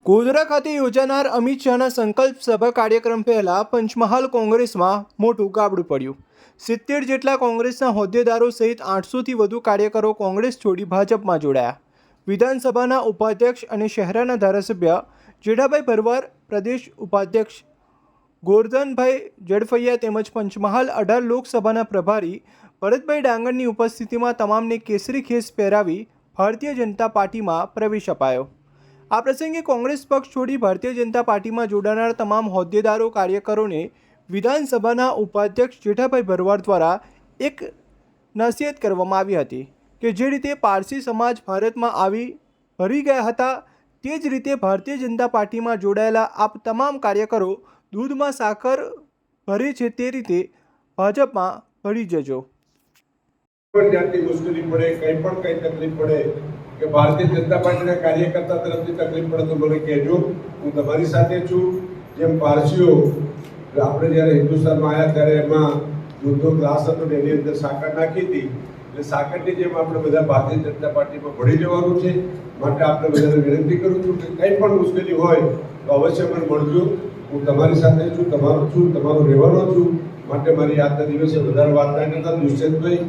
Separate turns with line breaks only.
ગોધરા ખાતે યોજાનાર અમિત શાહના સંકલ્પ સભા કાર્યક્રમ પહેલા પંચમહાલ કોંગ્રેસમાં મોટું ગાબડું પડ્યું। 70 જેટલા કોંગ્રેસના હોદ્દેદારો સહિત 800થી વધુ કાર્યકરો કોંગ્રેસ છોડી ભાજપમાં જોડાયા। વિધાનસભાના ઉપાધ્યક્ષ અને શહેરાના ધારાસભ્ય જેઠાભાઈ ભરવાડ, પ્રદેશ ઉપાધ્યક્ષ ગોરધનભાઈ જડફૈયા તેમજ પંચમહાલ 18 લોકસભાના પ્રભારી ભરતભાઈ ડાંગરની ઉપસ્થિતિમાં તમામને કેસરી ખેસ પહેરાવી ભારતીય જનતા પાર્ટીમાં પ્રવેશ અપાયો। આ પ્રસંગે કોંગ્રેસ પક્ષ છોડી ભારતીય જનતા પાર્ટીમાં જોડાનાર તમામ હોદ્દેદારો કાર્યકરોને વિધાનસભાના ઉપાધ્યક્ષ જેઠાભાઈ ભરવાડ દ્વારા એક નસીહત કરવામાં આવી હતી કે જે રીતે પારસી સમાજ ભારતમાં આવી ભળી ગયા હતા તે જ રીતે ભારતીય જનતા પાર્ટીમાં જોડાયેલા આપ તમામ કાર્યકરો દૂધમાં સાકર ભરે છે તે રીતે ભાજપમાં ભળી જજો।
જ્યાંથી મુશ્કેલી પડે, કંઈ પણ કંઈ તકલીફ પડે કે ભારતીય જનતા પાર્ટીના કાર્યકર્તા તરફથી તકલીફ પડે તો મને કહેજો, હું તમારી સાથે છું। જેમ પારસીઓ આપણે જ્યારે હિન્દુસ્તાનમાં આવ્યા ત્યારે એમાં દૂધનો ગ્લાસ હતો ને એની અંદર સાકર નાખી હતી, એટલે સાકરની જેમ આપણે બધા ભારતીય જનતા પાર્ટીમાં ભળી જવાનું છે। માટે આપણે બધાને વિનંતી કરું છું કે કંઈ પણ મુશ્કેલી હોય તો અવશ્ય મને મળજો, હું તમારી સાથે છું, તમારો રહેવાનો છું। માટે મારી આજના દિવસે વધારે વાત ના કરતા દુષ્યંતભાઈ